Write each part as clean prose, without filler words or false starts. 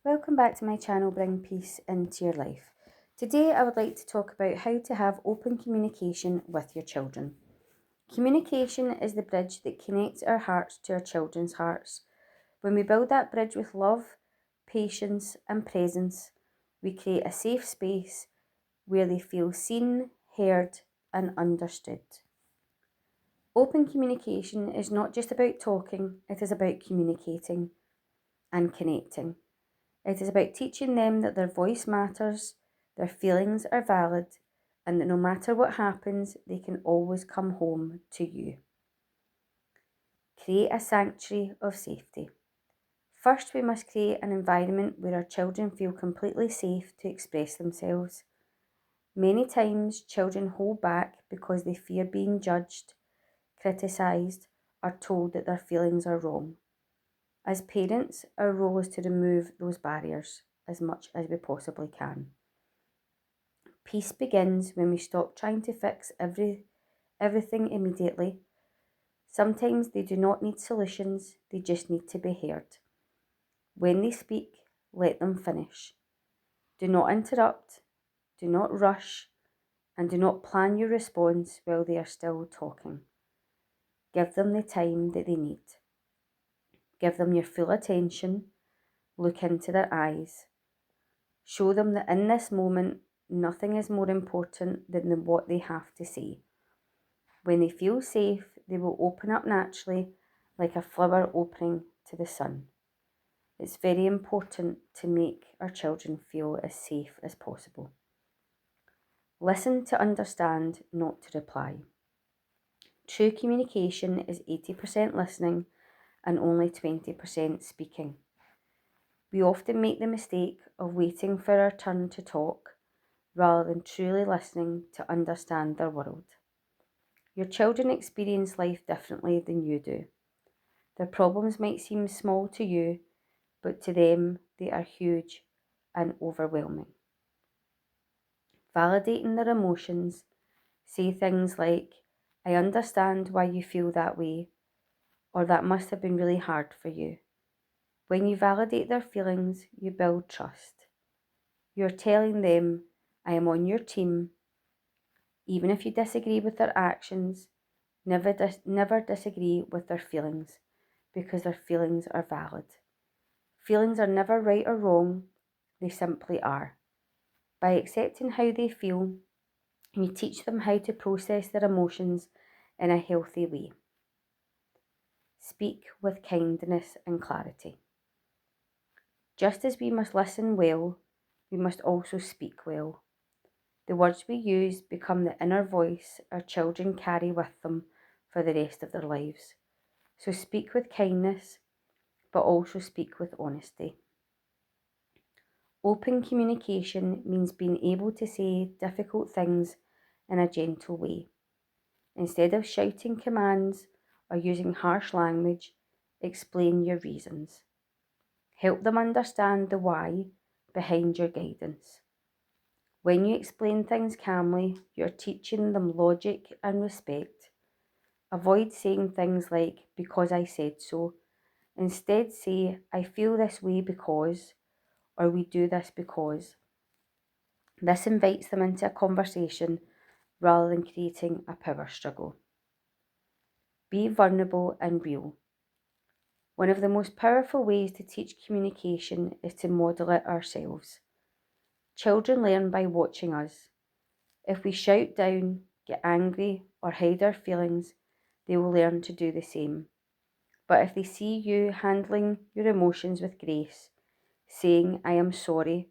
Welcome back to my channel, Bring Peace into Your Life. Today I would like to talk about how to have open communication with your children. Communication is the bridge that connects our hearts to our children's hearts. When we build that bridge with love, patience and presence, we create a safe space where they feel seen, heard and understood. Open communication is not just about talking, it is about communicating and connecting. It is about teaching them that their voice matters, their feelings are valid, and that no matter what happens, they can always come home to you. Create a sanctuary of safety. First, we must create an environment where our children feel completely safe to express themselves. Many times, children hold back because they fear being judged, criticised, or told that their feelings are wrong. As parents, our role is to remove those barriers as much as we possibly can. Peace begins when we stop trying to fix everything immediately. Sometimes they do not need solutions, they just need to be heard. When they speak, let them finish. Do not interrupt, do not rush, and do not plan your response while they are still talking. Give them the time that they need. Give them your full attention. Look into their eyes. Show them that in this moment, nothing is more important than what they have to say. When they feel safe, they will open up naturally like a flower opening to the sun. It's very important to make our children feel as safe as possible. Listen to understand, not to reply. True communication is 80% listening and only 20% speaking. We often make the mistake of waiting for our turn to talk rather than truly listening to understand their world. Your children experience life differently than you do. Their problems might seem small to you, but to them they are huge and overwhelming. Validating their emotions, say things like, I understand why you feel that way, or that must have been really hard for you. When you validate their feelings, you build trust. You're telling them, I am on your team. Even if you disagree with their actions, never disagree with their feelings, because their feelings are valid. Feelings are never right or wrong, they simply are. By accepting how they feel, you teach them how to process their emotions in a healthy way. Speak with kindness and clarity. Just as we must listen well, we must also speak well. The words we use become the inner voice our children carry with them for the rest of their lives. So speak with kindness, but also speak with honesty. Open communication means being able to say difficult things in a gentle way. Instead of shouting commands or using harsh language, explain your reasons. Help them understand the why behind your guidance. When you explain things calmly, you're teaching them logic and respect. Avoid saying things like, because I said so. Instead say, I feel this way because, or we do this because. This invites them into a conversation rather than creating a power struggle. Be vulnerable and real. One of the most powerful ways to teach communication is to model it ourselves. Children learn by watching us. If we shout down, get angry, or hide our feelings, they will learn to do the same. But if they see you handling your emotions with grace, saying, I am sorry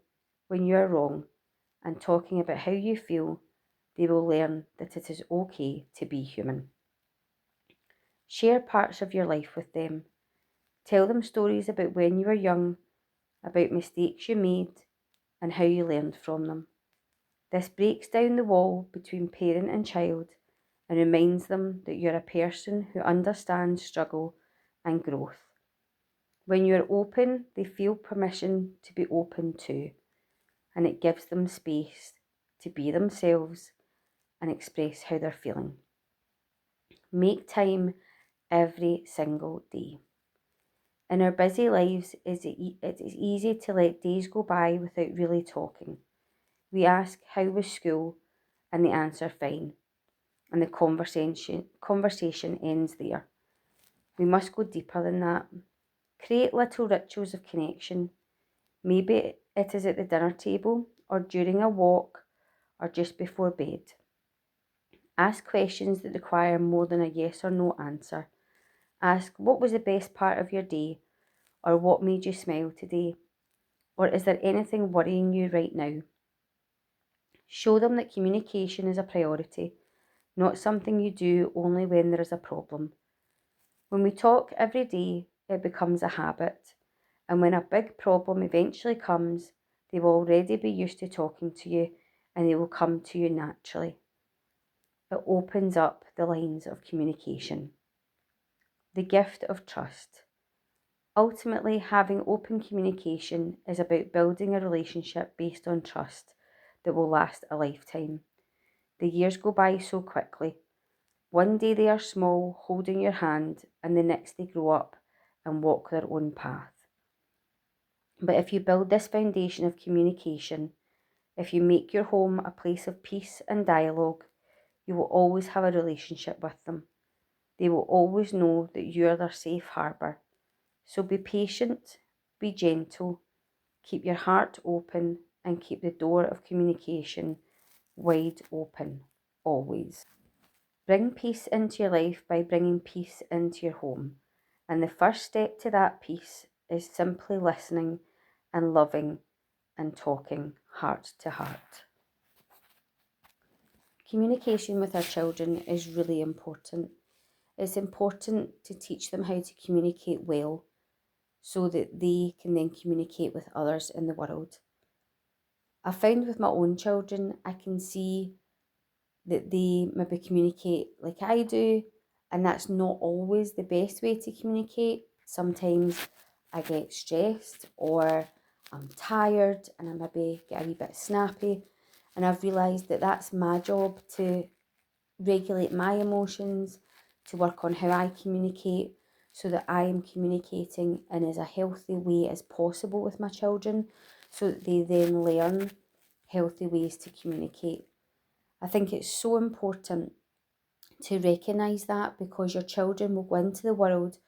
when you are wrong, and talking about how you feel, they will learn that it is okay to be human. Share parts of your life with them. Tell them stories about when you were young, about mistakes you made, and how you learned from them. This breaks down the wall between parent and child and reminds them that you're a person who understands struggle and growth. When you're open, they feel permission to be open too, and it gives them space to be themselves and express how they're feeling. Make time every single day. In our busy lives, it is easy to let days go by without really talking. We ask, how was school? And they answer, fine. And the conversation ends there. We must go deeper than that. Create little rituals of connection. Maybe it is at the dinner table, or during a walk, or just before bed. Ask questions that require more than a yes or no answer. Ask, what was the best part of your day? Or what made you smile today? Or is there anything worrying you right now? Show them that communication is a priority, not something you do only when there is a problem. When we talk every day, it becomes a habit. And when a big problem eventually comes, they will already be used to talking to you and they will come to you naturally. It opens up the lines of communication. The gift of trust. Ultimately, having open communication is about building a relationship based on trust that will last a lifetime. The years go by so quickly. One day they are small, holding your hand, and the next they grow up and walk their own path. But if you build this foundation of communication, if you make your home a place of peace and dialogue, you will always have a relationship with them. They will always know that you are their safe harbour. So be patient, be gentle, keep your heart open, and keep the door of communication wide open, always. Bring peace into your life by bringing peace into your home. And the first step to that peace is simply listening and loving and talking heart to heart. Communication with our children is really important. It's important to teach them how to communicate well so that they can then communicate with others in the world. I found with my own children, I can see that they maybe communicate like I do, and that's not always the best way to communicate. Sometimes I get stressed or I'm tired and I maybe get a wee bit snappy, and I've realised that that's my job to regulate my emotions, to work on how I communicate so that I am communicating in as a healthy way as possible with my children so that they then learn healthy ways to communicate. I think it's so important to recognise that because your children will go into the world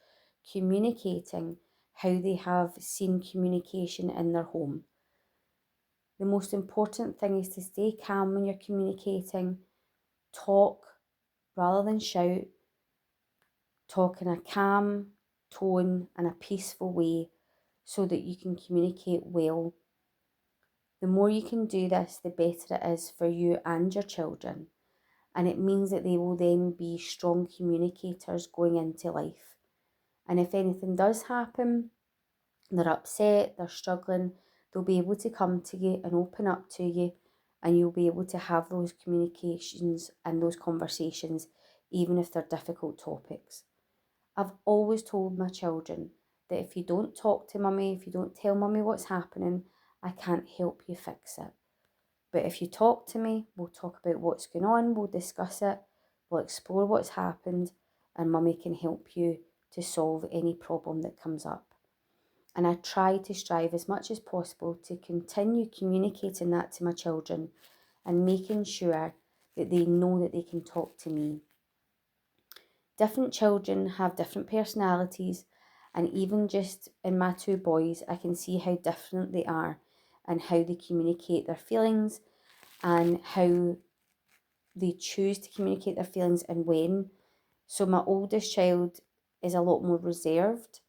communicating how they have seen communication in their home. The most important thing is to stay calm when you're communicating, talk rather than shout, talk in a calm tone and a peaceful way so that you can communicate well. The more you can do this, the better it is for you and your children. And it means that they will then be strong communicators going into life. And if anything does happen, they're upset, they're struggling, they'll be able to come to you and open up to you, and you'll be able to have those communications and those conversations, even if they're difficult topics. I've always told my children that if you don't talk to mummy, if you don't tell mummy what's happening, I can't help you fix it. But if you talk to me, we'll talk about what's going on, we'll discuss it, we'll explore what's happened, and mummy can help you to solve any problem that comes up. And I try to strive as much as possible to continue communicating that to my children and making sure that they know that they can talk to me. Different children have different personalities, and even just in my two boys, I can see how different they are and how they communicate their feelings and how they choose to communicate their feelings and when. So my oldest child is a lot more reserved.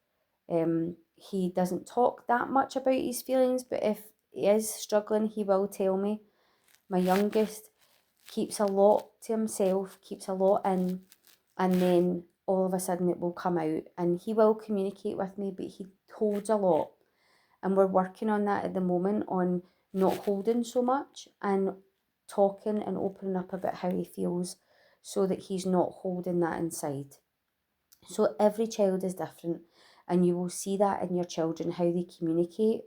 He doesn't talk that much about his feelings, but if he is struggling, he will tell me. My youngest keeps a lot to himself, keeps a lot in, and then all of a sudden it will come out. And he will communicate with me, but he holds a lot. And we're working on that at the moment, on not holding so much and talking and opening up about how he feels so that he's not holding that inside. So every child is different, and you will see that in your children, how they communicate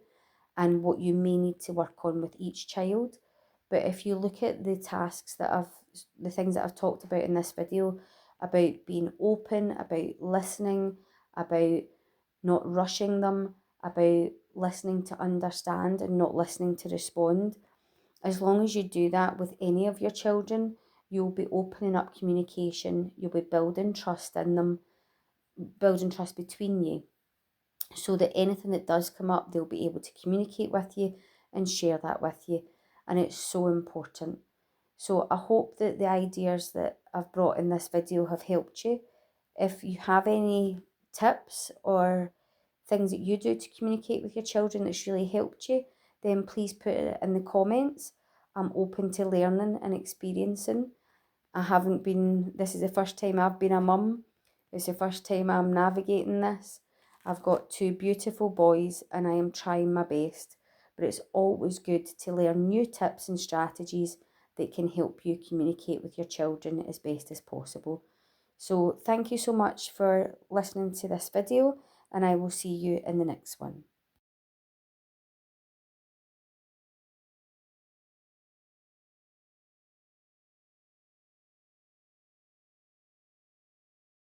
and what you may need to work on with each child. But if you look at the the things that I've talked about in this video, about being open, about listening, about not rushing them, about listening to understand and not listening to respond. As long as you do that with any of your children, you'll be opening up communication, you'll be building trust in them, building trust between you, so that anything that does come up, they'll be able to communicate with you and share that with you. And it's so important. So I hope that the ideas that I've brought in this video have helped you. If you have any tips or things that you do to communicate with your children that's really helped you, then please put it in the comments. I'm open to learning and experiencing. This is the first time I've been a mum. It's the first time I'm navigating this. I've got two beautiful boys and I am trying my best. But it's always good to learn new tips and strategies that can help you communicate with your children as best as possible. So thank you so much for listening to this video, and I will see you in the next one.